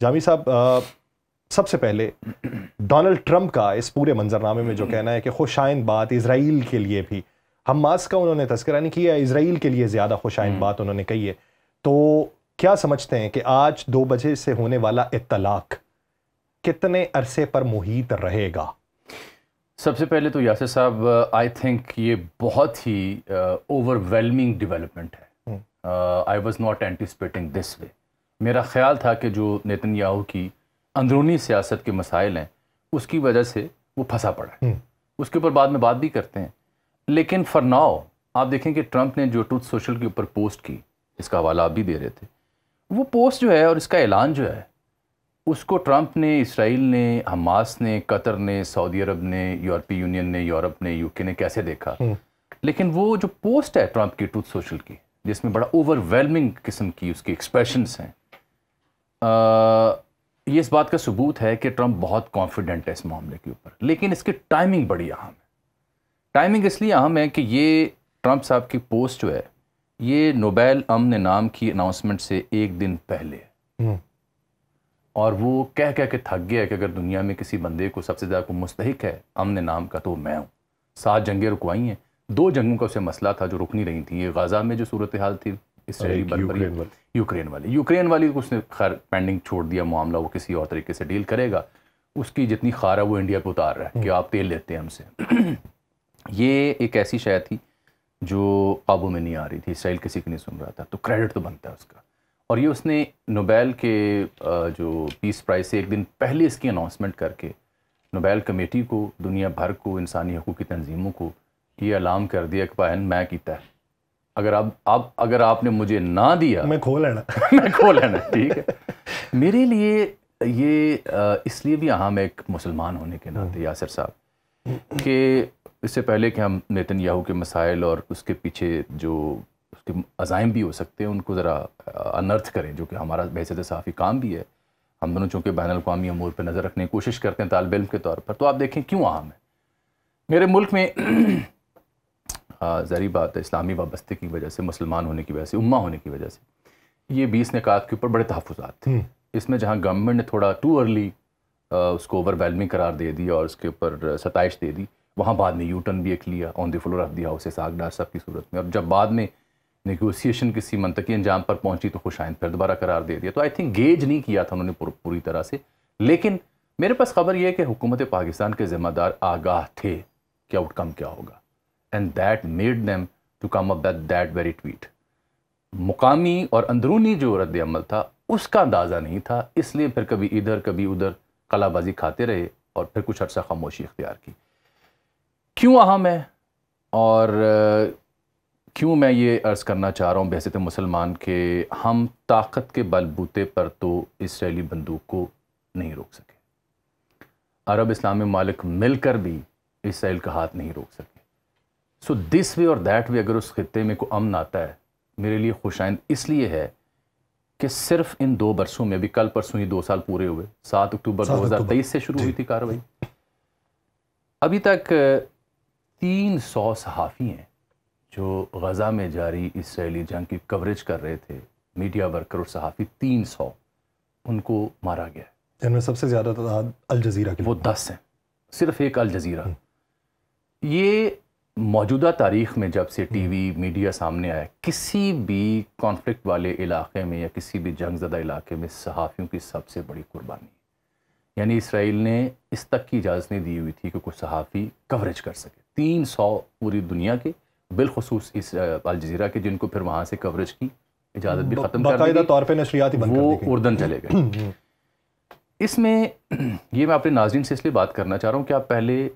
جامی صاحب، سب سے پہلے ڈونلڈ ٹرمپ کا اس پورے منظرنامے میں جو کہنا ہے کہ خوشائند بات اسرائیل کے لیے بھی، حماس کا انہوں نے تذکرہ نہیں کیا، اسرائیل کے لیے زیادہ خوشائند بات انہوں نے کہی ہے، تو کیا سمجھتے ہیں کہ آج 2 بجے سے ہونے والا اطلاق کتنے عرصے پر محیط رہے گا؟ سب سے پہلے تو یاسر صاحب، آئی تھنک یہ بہت ہی اوور ویلمنگ ڈیولپمنٹ ہے. آئی واز ناٹ اینٹیسپیٹنگ دس وے. میرا خیال تھا کہ جو نیتن یاہو کی اندرونی سیاست کے مسائل ہیں اس کی وجہ سے وہ پھنسا پڑا ہے، اس کے اوپر بعد میں بات بھی کرتے ہیں. لیکن فار ناؤ آپ دیکھیں کہ ٹرمپ نے جو ٹروتھ سوشل کے اوپر پوسٹ کی، اس کا حوالہ آپ بھی دے رہے تھے، وہ پوسٹ جو ہے اور اس کا اعلان جو ہے، اس کو ٹرمپ نے، اسرائیل نے، حماس نے، قطر نے، سعودی عرب نے، یورپی یونین نے، یورپ نے، یو کے نے کیسے دیکھا. لیکن وہ جو پوسٹ ہے ٹرمپ کی ٹروتھ سوشل کی، جس میں بڑا اوور ویلمنگ قسم کی اس کی ایکسپریشنس ہیں، یہ اس بات کا ثبوت ہے کہ ٹرمپ بہت کانفیڈنٹ ہے اس معاملے کے اوپر. لیکن اس کی ٹائمنگ بڑی اہم ہے. ٹائمنگ اس لیے اہم ہے کہ یہ ٹرمپ صاحب کی پوسٹ جو ہے یہ نوبیل امن نام کی اناؤنسمنٹ سے 1 دن پہلے ہے، اور وہ کہہ کے تھک گیا کہ اگر دنیا میں کسی بندے کو سب سے زیادہ مستحق ہے امن نام کا تو وہ میں ہوں. 7 جنگیں رکوائی ہیں، 2 جنگوں کا اسے مسئلہ تھا جو رک نہیں رہی تھیں. یہ غزہ میں جو صورتحال تھی اسرائیلی بربری، یوکرین والی اس نے خیر پینڈنگ چھوڑ دیا معاملہ، وہ کسی اور طریقے سے ڈیل کرے گا. اس کی جتنی خار ہے وہ انڈیا پہ اتار رہا ہے کہ آپ تیل لیتے ہیں ہم سے. یہ ایک ایسی شے تھی جو قابو میں نہیں آ رہی تھی، اسرائیل کسی کی نہیں سن رہا تھا، تو کریڈٹ تو بنتا ہے اس کا. اور یہ اس نے نوبیل کے جو پیس پرائز سے 1 دن پہلے اس کی اناؤنسمنٹ کر کے نوبیل کمیٹی کو، دنیا بھر کو، انسانی حقوق کی تنظیموں کو یہ اعلان کر دیا کہ بہن میں کیتا ہے، اگر آپ نے مجھے نہ دیا میں کھو لینا میں کھو لینا. ٹھیک ہے. میرے لیے یہ اس لیے بھی اہم ہے ایک مسلمان ہونے کے ناطے یاسر صاحب، کہ اس سے پہلے کہ ہم نیتن یاہو کے مسائل اور اس کے پیچھے جو اس کے عزائم بھی ہو سکتے ہیں ان کو ذرا انرتھ کریں، جو کہ ہمارا بحیثیت صحافی کام بھی ہے. ہم دونوں چونکہ بین الاقوامی امور پہ نظر رکھنے کی کوشش کرتے ہیں طالب علم کے طور پر. تو آپ دیکھیں کیوں اہم ہے. میرے ملک میں ظاہری بات ہے اسلامی وابستگی کی وجہ سے، مسلمان ہونے کی وجہ سے، امہ ہونے کی وجہ سے یہ 20 نکات کے اوپر بڑے تحفظات تھے. اس میں جہاں گورنمنٹ نے تھوڑا ٹو ارلی اس کو اوور ویلمنگ قرار دے دی اور اس کے اوپر ستائش دے دی، وہاں بعد میں یو ٹرن بھی ایک لیا آن دی floor of the house Ishaq Dar صاحب کی صورت میں. اور جب بعد میں نیگوسیشن کسی منطقی انجام پر پہنچی تو خوشائند پھر دوبارہ قرار دے دیا. تو آئی تھنک گیج نہیں کیا تھا انہوں نے پوری طرح سے. لیکن میرے پاس خبر یہ ہے کہ حکومت پاکستان کے ذمہ دار آگاہ تھے کہ آؤٹ کم کیا ہوگا، and that made them to come up that very tweet. مقامی اور اندرونی جو رد عمل تھا اس کا اندازہ نہیں تھا، اس لیے پھر کبھی ادھر کبھی ادھر قلع بازی کھاتے رہے اور پھر کچھ عرصہ خاموشی اختیار کی. کیوں اہم ہے اور کیوں میں یہ عرض کرنا چاہ رہا ہوں بحیثیت مسلمان کہ ہم طاقت کے بل بوتے پر تو اسرائیلی بندوق کو نہیں روک سکے. عرب اسلامی ممالک مل کر بھی اسرائیل کا ہاتھ نہیں روک سکے. سو دس وے اور دیٹ وے اگر اس خطے میں کوئی امن آتا ہے میرے لیے خوشائند اس لیے ہے کہ صرف ان 2 برسوں میں بھی، کل پرسوں ہی 2 سال پورے ہوئے، 7 اکتوبر 2023 سے شروع ہوئی تھی کارروائی، ابھی تک 300 صحافی ہیں جو غزہ میں جاری اسرائیلی جنگ کی کوریج کر رہے تھے، میڈیا ورکر اور صحافی 300 ان کو مارا گیا ہے. ان میں سب سے زیادہ تعداد الجزیرہ کی، وہ 10 ہیں، صرف ایک الجزیرہ. یہ موجودہ تاریخ میں جب سے ٹی وی میڈیا سامنے آیا، کسی بھی کانفلکٹ والے علاقے میں یا کسی بھی جنگ زدہ علاقے میں صحافیوں کی سب سے بڑی قربانی، یعنی اسرائیل نے اس تک کی اجازت نہیں دی ہوئی تھی کہ کوئی صحافی کوریج کر سکے. 300 پوری دنیا کے، بالخصوص اس الجزیرہ کے، جن کو پھر وہاں سے کوریج کی اجازت بھی ختم کر دی، باقاعدہ طور پہ نشریاتی بند کر دی گئی، وہ اردن چلے گئے. اس میں یہ میں اپنے ناظرین سے اس لیے بات کرنا چاہ رہا ہوں کہ آپ پہلے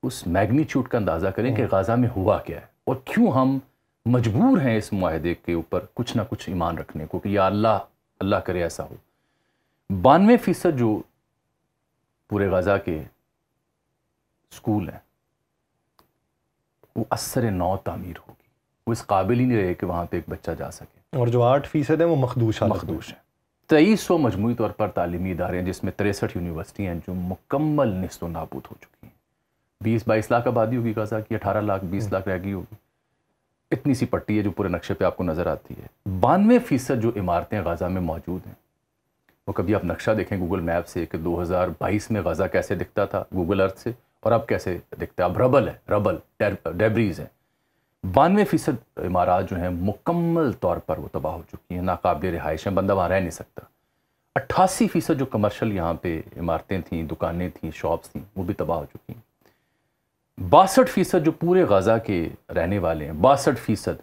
اس میگنیچیوڈ کا اندازہ کریں کہ غزہ میں ہوا کیا ہے اور کیوں ہم مجبور ہیں اس معاہدے کے اوپر کچھ نہ کچھ ایمان رکھنے کو کہ یا اللہ کرے ایسا ہو. 92% جو پورے غزہ کے سکول ہیں وہ اثر نو تعمیر ہوگی، وہ اس قابل ہی نہیں رہے کہ وہاں پہ ایک بچہ جا سکے. اور جو 8% ہیں وہ مخدوش ہیں. 2300 مجموعی طور پر تعلیمی ادارے ہیں جس میں 63 یونیورسٹی ہیں جو مکمل نیست و نابود ہو چکی ہیں. 20-22 لاکھ آبادی ہوگی غزہ کی، 18 لاکھ 20 لاکھ رہ گئی ہوگی. اتنی سی پٹی ہے جو پورے نقشے پہ آپ کو نظر آتی ہے. 92% جو عمارتیں غزہ میں موجود ہیں وہ کبھی آپ نقشہ دیکھیں گوگل میپ سے کہ 2022 میں غزہ کیسے دکھتا تھا گوگل ارتھ سے اور اب کیسے دکھتا ہے. اب ربل ہے، ربل ڈیبریز ہیں. 92% عمارات جو ہیں مکمل طور پر وہ تباہ ہو چکی ہیں، ناقابل رہائش ہیں، بندہ وہاں رہ نہیں سکتا. 88% جو کمرشل یہاں پہ عمارتیں تھیں، دکانیں تھیں، شاپس تھیں، وہ بھی تباہ ہو چکی ہیں. 62% جو پورے غزہ کے رہنے والے ہیں، 62%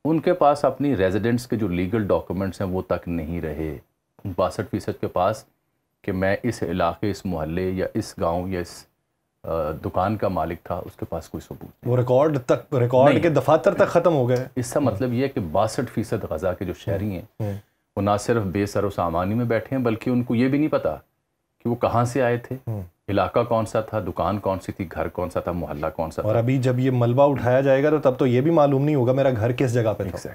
ان کے پاس اپنی ریزیڈنٹس کے جو لیگل ڈاکومنٹس ہیں وہ تک نہیں رہے. 62% کے پاس کہ میں اس علاقے، اس محلے یا اس گاؤں یا اس دکان کا مالک تھا، اس کے پاس کوئی ثبوت نہیں. وہ ریکارڈ کے دفاتر تک ختم ہو گئے. اس کا مطلب یہ ہے کہ 62% غزہ کے جو شہری ہیں وہ نہ صرف بے سر و سامانی میں بیٹھے ہیں بلکہ ان کو یہ بھی نہیں پتا کہ وہ کہاں سے آئے تھے، علاقہ کون سا تھا، دکان کون سی تھی، گھر کون سا تھا، محلہ کون سا تھا. اور ابھی جب یہ ملبہ اٹھایا جائے گا تو تب تو یہ بھی معلوم نہیں ہوگا میرا گھر کس جگہ پہ تھا.